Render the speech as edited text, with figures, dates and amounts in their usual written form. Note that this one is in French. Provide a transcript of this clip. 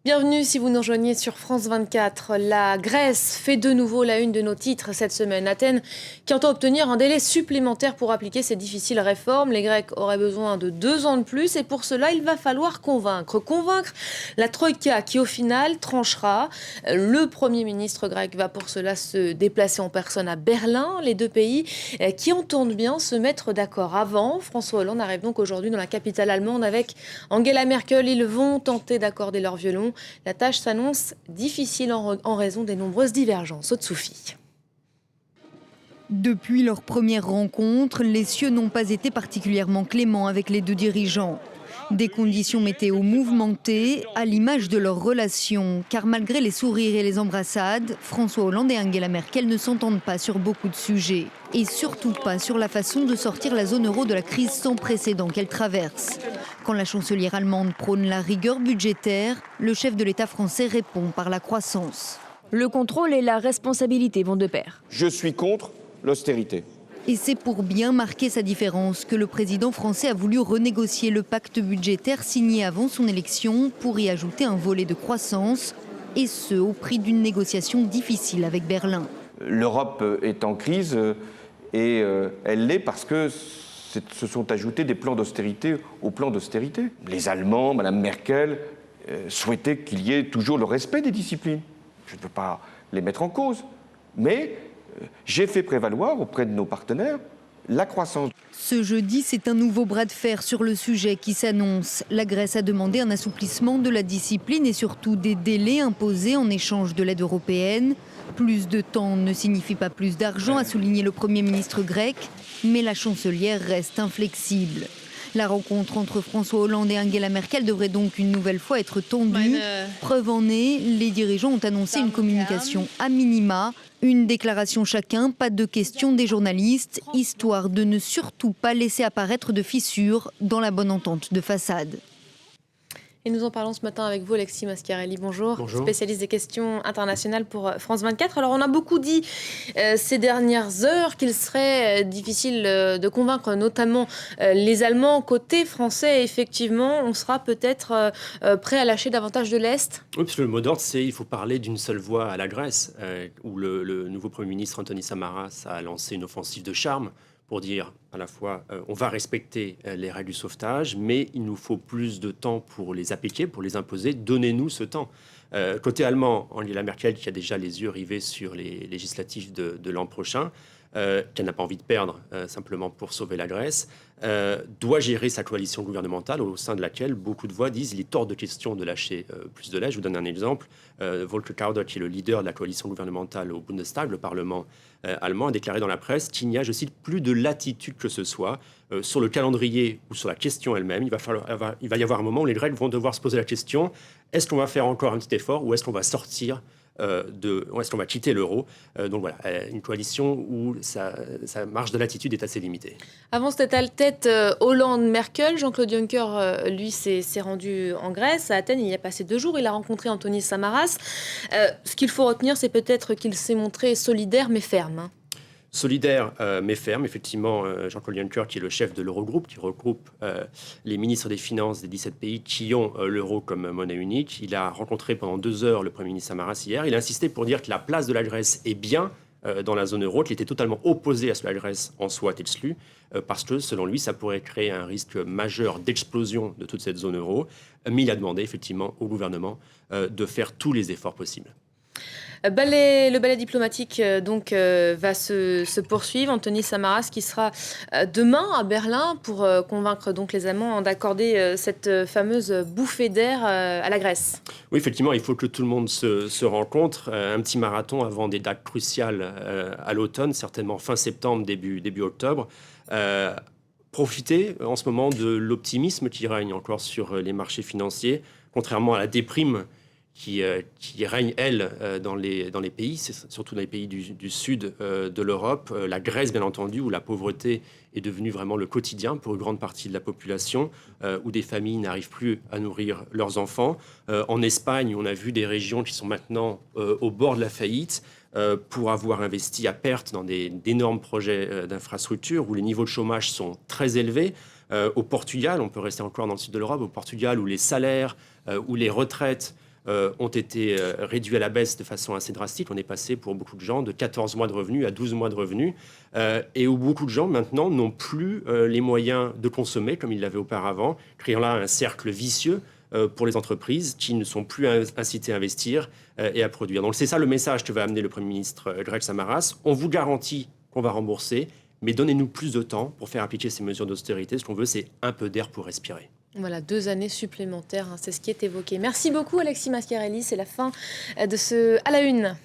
Bienvenue si vous nous rejoignez sur France 24. La Grèce fait de nouveau la une de nos titres cette semaine. Athènes qui entend obtenir un délai supplémentaire pour appliquer ces difficiles réformes. Les Grecs auraient besoin de 2 ans de plus et pour cela, il va falloir convaincre. Convaincre la Troïka qui au final tranchera. Le Premier ministre grec va pour cela se déplacer en personne à Berlin. Les deux pays qui entendent bien se mettre d'accord avant. François Hollande arrive donc aujourd'hui dans la capitale allemande avec Angela Merkel. Ils vont tenter d'accorder leur violon. La tâche s'annonce difficile en raison des nombreuses divergences. Aude-Sophie. Depuis leur première rencontre, les cieux n'ont pas été particulièrement cléments avec les deux dirigeants. Des conditions météo mouvementées, à l'image de leur relation. Car malgré les sourires et les embrassades, François Hollande et Angela Merkel ne s'entendent pas sur beaucoup de sujets. Et surtout pas sur la façon de sortir la zone euro de la crise sans précédent qu'elle traverse. Quand la chancelière allemande prône la rigueur budgétaire, le chef de l'État français répond par la croissance. Le contrôle et la responsabilité vont de pair. Je suis contre l'austérité. Et c'est pour bien marquer sa différence que le président français a voulu renégocier le pacte budgétaire signé avant son élection pour y ajouter un volet de croissance, et ce au prix d'une négociation difficile avec Berlin. L'Europe est en crise et elle l'est parce que se sont ajoutés des plans d'austérité au plan d'austérité. Les Allemands, Mme Merkel, souhaitaient qu'il y ait toujours le respect des disciplines. Je ne peux pas les mettre en cause, mais j'ai fait prévaloir auprès de nos partenaires la croissance. Ce jeudi, c'est un nouveau bras de fer sur le sujet qui s'annonce. La Grèce a demandé un assouplissement de la discipline et surtout des délais imposés en échange de l'aide européenne. Plus de temps ne signifie pas plus d'argent, a souligné le Premier ministre grec, mais la chancelière reste inflexible. La rencontre entre François Hollande et Angela Merkel devrait donc une nouvelle fois être tendue. Preuve en est, les dirigeants ont annoncé une communication à minima, une déclaration chacun, pas de questions des journalistes, histoire de ne surtout pas laisser apparaître de fissures dans la bonne entente de façade. Et nous en parlons ce matin avec vous, Alexis Mascarelli. Bonjour. Bonjour. Spécialiste des questions internationales pour France 24. Alors, on a beaucoup dit ces dernières heures qu'il serait difficile de convaincre notamment les Allemands. Côté français, effectivement, on sera peut-être prêt à lâcher davantage de l'Est. Oui, parce que le mot d'ordre, c'est qu'il faut parler d'une seule voix à la Grèce, où le nouveau Premier ministre Antonis Samaras a lancé une offensive de charme pour dire à la fois on va respecter les règles du sauvetage, mais il nous faut plus de temps pour les appliquer, pour les imposer. Donnez-nous ce temps. Côté allemand, Angela Merkel, qui a déjà les yeux rivés sur les législatives de l'an prochain, qu'elle n'a pas envie de perdre simplement pour sauver la Grèce, doit gérer sa coalition gouvernementale au sein de laquelle beaucoup de voix disent il est hors de question de lâcher plus de lait. Je vous donne un exemple. Volker Kauder, qui est le leader de la coalition gouvernementale au Bundestag, le Parlement allemand, a déclaré dans la presse qu'il n'y a, je cite, plus de latitude que ce soit sur le calendrier ou sur la question elle-même. Il va y avoir un moment où les Grecs vont devoir se poser la question, est-ce qu'on va faire encore un petit effort ou est-ce qu'on va sortir est-ce qu'on va quitter l'euro. Donc voilà, une coalition où sa marge de latitude est assez limitée. Avant cette tête Hollande-Merkel, Jean-Claude Juncker, lui, s'est rendu en Grèce, à Athènes. Il y a passé 2 jours. Il a rencontré Antonis Samaras. Ce qu'il faut retenir, c'est peut-être qu'il s'est montré solidaire mais ferme. Solidaire mais ferme, effectivement, Jean-Claude Juncker, qui est le chef de l'Eurogroupe, qui regroupe les ministres des Finances des 17 pays qui ont l'euro comme monnaie unique. Il a rencontré pendant 2 heures le Premier ministre Samaras hier. Il a insisté pour dire que la place de la Grèce est bien dans la zone euro, qu'il était totalement opposé à ce que la Grèce en soit exclue, parce que, selon lui, ça pourrait créer un risque majeur d'explosion de toute cette zone euro. Mais il a demandé, effectivement, au gouvernement de faire tous les efforts possibles. Le ballet diplomatique va se poursuivre. Antonis Samaras qui sera demain à Berlin pour convaincre donc les Allemands d'accorder cette fameuse bouffée d'air à la Grèce. Oui, effectivement, il faut que tout le monde se rencontre. Un petit marathon avant des dates cruciales à l'automne, certainement fin septembre, début octobre. Profitez en ce moment de l'optimisme qui règne encore sur les marchés financiers, contrairement à la déprime qui règne, elle, dans les pays, surtout dans les pays du sud de l'Europe. La Grèce, bien entendu, où la pauvreté est devenue vraiment le quotidien pour une grande partie de la population, où des familles n'arrivent plus à nourrir leurs enfants. En Espagne, on a vu des régions qui sont maintenant au bord de la faillite pour avoir investi à perte dans d'énormes projets d'infrastructures, où les niveaux de chômage sont très élevés. Au Portugal, on peut rester encore dans le sud de l'Europe, au Portugal, où les salaires, où les retraites ont été réduits à la baisse de façon assez drastique. On est passé pour beaucoup de gens de 14 mois de revenus à 12 mois de revenus, et où beaucoup de gens maintenant n'ont plus les moyens de consommer comme ils l'avaient auparavant, créant là un cercle vicieux pour les entreprises qui ne sont plus incitées à investir et à produire. Donc c'est ça le message que va amener le Premier ministre Greg Samaras. On vous garantit qu'on va rembourser, mais donnez-nous plus de temps pour faire appliquer ces mesures d'austérité. Ce qu'on veut, c'est un peu d'air pour respirer. Voilà, 2 années supplémentaires, c'est ce qui est évoqué. Merci beaucoup Alexis Mascarelli, c'est la fin de ce À la Une.